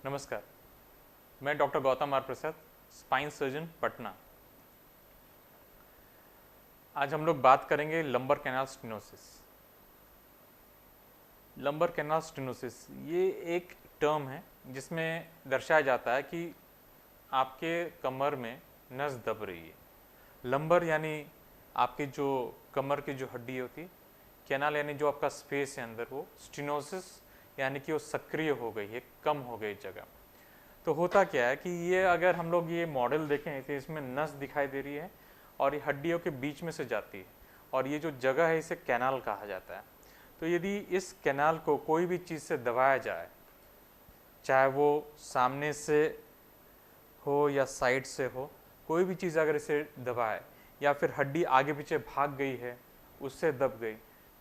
नमस्कार, मैं doctor Gautam R Prasad, spine surgeon Patna. आज हम लोग बात करेंगे lumbar canal stenosis. Lumbar canal stenosis ये एक टर्म है जिसमें दर्शाया जाता है कि आपके कमर में नस दब रही है। लंबर यानी आपकी जो कमर की जो हड्डी होती है, कैनाल यानी जो आपका स्पेस है अंदर, वो स्टेनोसिस यानी कि वो सक्रिय हो गई है, कम हो गई जगह। तो होता क्या है कि ये अगर हम लोग ये मॉडल देखें तो इसमें नस दिखाई दे रही है और ये हड्डियों के बीच में से जाती है और ये जो जगह है इसे कैनाल कहा जाता है। तो यदि इस कैनाल को कोई भी चीज़ से दबाया जाए, चाहे वो सामने से हो या साइड से हो, कोई भी चीज़ अगर इसे दबाए या फिर हड्डी आगे पीछे भाग गई है उससे दब गई,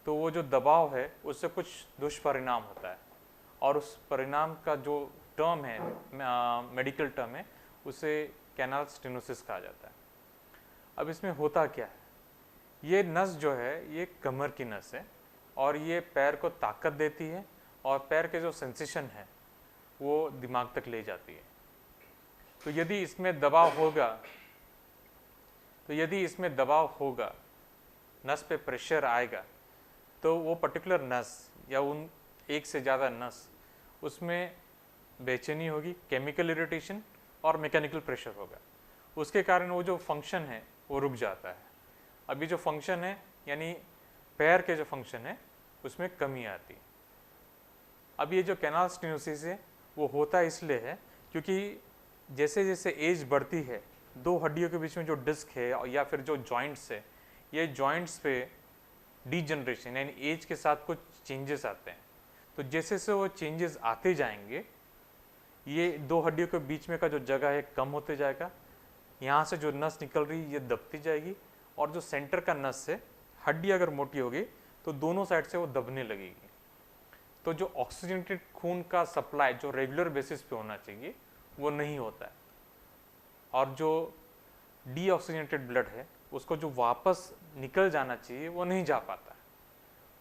तो वो जो दबाव है उससे कुछ दुष्परिणाम होता है और उस परिणाम का जो टर्म है, मेडिकल टर्म है, उसे कैनाल स्टेनोसिस कहा जाता है। अब इसमें होता क्या है, ये नस जो है ये कमर की नस है और ये पैर को ताकत देती है और पैर के जो सेंसेशन है वो दिमाग तक ले जाती है। तो यदि इसमें दबाव होगा, नस पे प्रेशर आएगा, तो वो पर्टिकुलर नस या उन एक से ज़्यादा नस, उसमें बेचैनी होगी, केमिकल इरिटेशन और मैकेनिकल प्रेशर होगा। उसके कारण वो जो फंक्शन है वो रुक जाता है। अभी जो फंक्शन है यानी पैर के जो फंक्शन है उसमें कमी आती है। अब ये जो कैनाल स्टेनोसिस है वो होता इसलिए है क्योंकि जैसे जैसे एज बढ़ती है, दो हड्डियों के बीच में जो डिस्क है या फिर जो जॉइंट्स है, ये जॉइंट्स पे डीजनरेशन यानी एज के साथ कुछ चेंजेस आते हैं। तो जैसे से वो चेंजेस आते जाएंगे, ये दो हड्डियों के बीच में का जो जगह है कम होते जाएगा, यहाँ से जो नस निकल रही है ये दबती जाएगी और जो सेंटर का नस है, हड्डी अगर मोटी होगी तो दोनों साइड से वो दबने लगेगी। तो जो ऑक्सीजनेटेड खून का सप्लाई जो रेगुलर बेसिस पे होना चाहिए वो नहीं होता है और जो डीऑक्सीजनेटेड ब्लड है उसको जो वापस निकल जाना चाहिए वो नहीं जा पाता है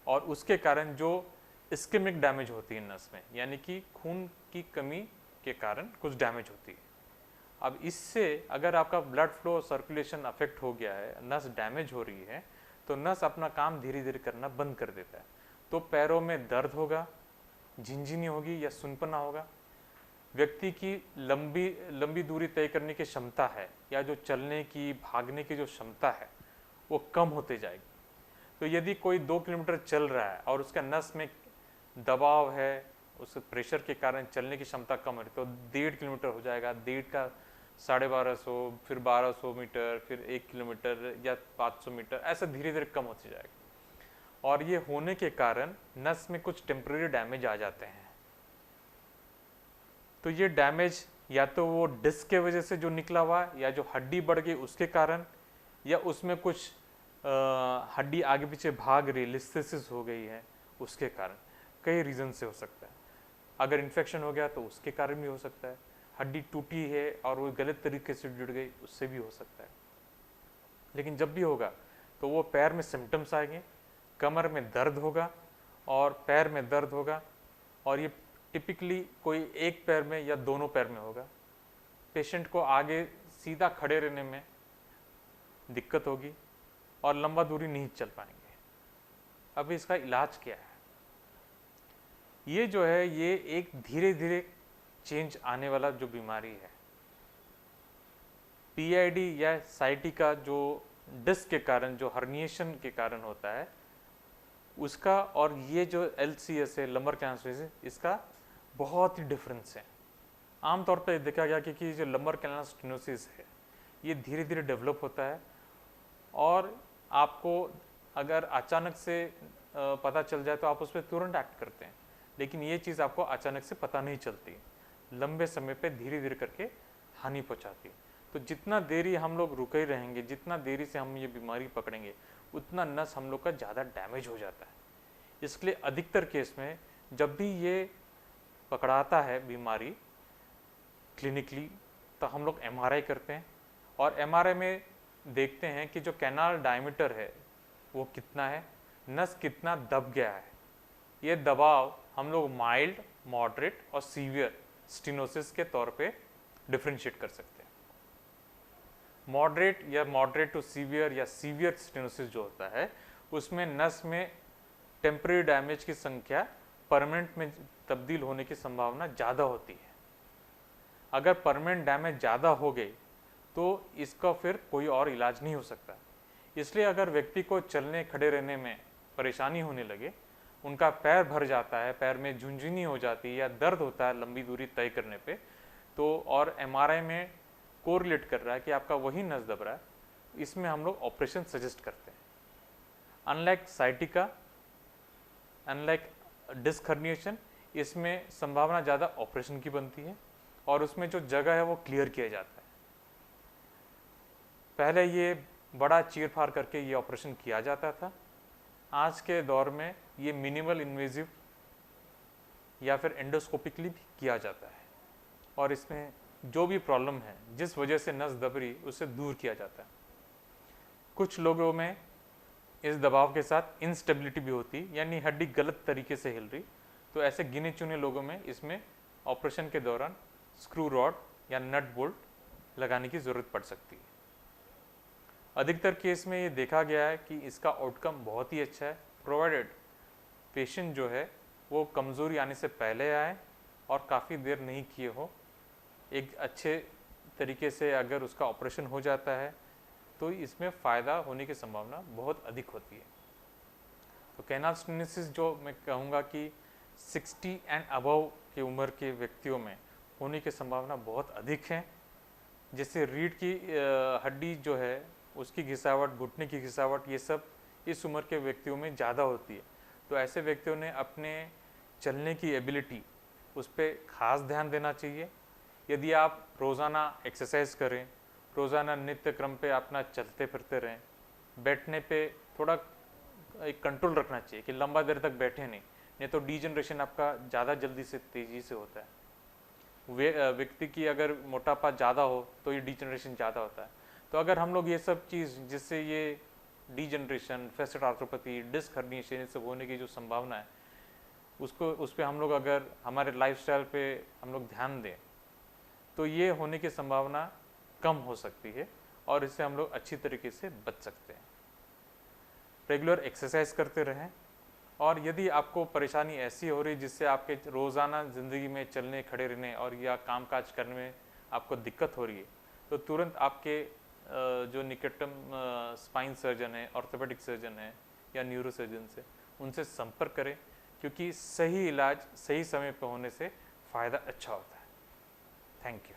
और उसके कारण जो इस्केमिक डैमेज होती है नस में, यानी कि खून की कमी के कारण कुछ डैमेज होती है। अब इससे अगर आपका ब्लड फ्लो सर्कुलेशन अफेक्ट हो गया है, नस डैमेज हो रही है, तो नस अपना काम धीरे धीरे करना बंद कर देता है। तो पैरों में दर्द होगा, झिनझिनी होगी या सुनपना होगा, व्यक्ति की लंबी दूरी तय करने की क्षमता है या जो चलने की भागने की जो क्षमता है वो कम होते जाएगी। तो यदि कोई 2 किलोमीटर चल रहा है और उसका नस में दबाव है, उस प्रेशर के कारण चलने की क्षमता कम है, तो 1.5 किलोमीटर हो जाएगा, 1.5 का 1250, फिर 1200 मीटर, फिर 1 किलोमीटर या 500 मीटर, ऐसा धीरे धीरे कम होती जाएगा। और ये होने के कारण नस में कुछ टेम्परेरी डैमेज आ जाते हैं। तो ये डैमेज या तो वो डिस्क के वजह से जो निकला हुआ या जो हड्डी बढ़ गई उसके कारण, या उसमें कुछ हड्डी आगे पीछे भाग रही, लिस्थेसिस हो गई है, उसके कारण, कई रीज़न से हो सकता है। अगर इन्फेक्शन हो गया तो उसके कारण भी हो सकता है, हड्डी टूटी है और वो गलत तरीके से जुड़ गई, उससे भी हो सकता है। लेकिन जब भी होगा तो वो पैर में सिम्टम्स आएंगे, कमर में दर्द होगा और पैर में दर्द होगा और ये टिपिकली कोई एक पैर में या दोनों पैर में होगा। पेशेंट को आगे सीधा खड़े रहने में दिक्कत होगी और लंबा दूरी नहीं चल पाएंगे। अब इसका इलाज क्या है? ये जो है ये एक धीरे धीरे चेंज आने वाला जो बीमारी है, पीआईडी या साइटिका जो डिस्क के कारण, जो हर्निएशन के कारण होता है उसका, और ये जो एलसीएस है, लंबर कैनाल स्टेनोसिस, इसका बहुत ही डिफरेंस है। आमतौर पर देखा गया कि जो लंबर कैनाल स्टेनोसिस है ये धीरे धीरे डेवलप होता है और आपको अगर अचानक से पता चल जाए तो आप उस पर तुरंत एक्ट करते हैं, लेकिन ये चीज़ आपको अचानक से पता नहीं चलती, लंबे समय पे धीरे धीरे करके हानि पहुंचाती है। तो जितना देरी हम लोग रुके रहेंगे, जितना देरी से हम ये बीमारी पकड़ेंगे, उतना नस हम लोग का ज़्यादा डैमेज हो जाता है। इसलिए अधिकतर केस में जब भी ये पकड़ाता है बीमारी क्लिनिकली, तो हम लोग एमआरआई करते हैं और एमआरआई में देखते हैं कि जो कैनाल डायमीटर है वो कितना है, नस कितना दब गया है। ये दबाव हम लोग माइल्ड, मॉडरेट और सीवियर स्टेनोसिस के तौर पे डिफ्रेंशिएट कर सकते हैं। मॉडरेट टू सीवियर या सीवियर स्टेनोसिस जो होता है उसमें नस में टेम्परेरी डैमेज की संख्या परमानेंट में तब्दील होने की संभावना ज़्यादा होती है। अगर परमानेंट डैमेज ज़्यादा हो गई तो इसका फिर कोई और इलाज नहीं हो सकता। इसलिए अगर व्यक्ति को चलने खड़े रहने में परेशानी होने लगे, उनका पैर भर जाता है, पैर में झुंझुनी हो जाती है या दर्द होता है लंबी दूरी तय करने पे, तो और एमआरआई में कोरिलेट कर रहा है कि आपका वही नस दब रहा है, इसमें हम लोग ऑपरेशन सजेस्ट करते हैं। Unlike sciatica, unlike disc herniation, इसमें संभावना ज़्यादा ऑपरेशन की बनती है और उसमें जो जगह है वो क्लियर किया जाता है। पहले ये बड़ा चीर-फाड़ करके ये ऑपरेशन किया जाता था। आज के दौर में ये मिनिमल इन्वेजिव या फिर एंडोस्कोपिकली भी किया जाता है और इसमें जो भी प्रॉब्लम है, जिस वजह से नस दब रही, उससे दूर किया जाता है। कुछ लोगों में इस दबाव के साथ इंस्टेबिलिटी भी होती, यानी हड्डी गलत तरीके से हिल रही, तो ऐसे गिने चुने लोगों में इसमें ऑपरेशन के दौरान स्क्रू रॉड या नट बोल्ट लगाने की ज़रूरत पड़ सकती है। अधिकतर केस में ये देखा गया है कि इसका आउटकम बहुत ही अच्छा है, प्रोवाइडेड पेशेंट जो है वो कमज़ोरी आने से पहले आए और काफ़ी देर नहीं किए हो। एक अच्छे तरीके से अगर उसका ऑपरेशन हो जाता है तो इसमें फ़ायदा होने की संभावना बहुत अधिक होती है। तो कैनाल स्टेनोसिस जो मैं कहूँगा कि 60 एंड अबव की उम्र के व्यक्तियों में होने की संभावना बहुत अधिक है। जैसे रीढ़ की हड्डी जो है उसकी घिसावट, घुटने की घिसावट, ये सब इस उम्र के व्यक्तियों में ज़्यादा होती है। तो ऐसे व्यक्तियों ने अपने चलने की एबिलिटी उस पर खास ध्यान देना चाहिए। यदि आप रोज़ाना एक्सरसाइज करें, रोज़ाना नित्य क्रम पे अपना चलते फिरते रहें, बैठने पे थोड़ा एक कंट्रोल रखना चाहिए कि लंबा देर तक बैठे नहीं तो डीजनरेशन आपका ज़्यादा जल्दी से तेज़ी से होता है। व्यक्ति की अगर मोटापा ज़्यादा हो तो ये डीजनरेशन ज़्यादा होता है। तो अगर हम लोग ये सब चीज़, जिससे ये degeneration, facet arthropathy, disc herniation, ये सब होने की जो संभावना है, उस पर हम लोग अगर हमारे लाइफस्टाइल पे हम लोग ध्यान दें तो ये होने की संभावना कम हो सकती है और इससे हम लोग अच्छी तरीके से बच सकते हैं। रेगुलर एक्सरसाइज करते रहें और यदि आपको परेशानी ऐसी हो रही जिससे आपके रोज़ाना ज़िंदगी में चलने खड़े रहने और या कामकाज करने में आपको दिक्कत हो रही है तो तुरंत आपके जो निकटतम स्पाइन सर्जन है, ऑर्थोपेडिक सर्जन है या न्यूरो सर्जन से उनसे संपर्क करें, क्योंकि सही इलाज सही समय पर होने से फ़ायदा अच्छा होता है। Thank you.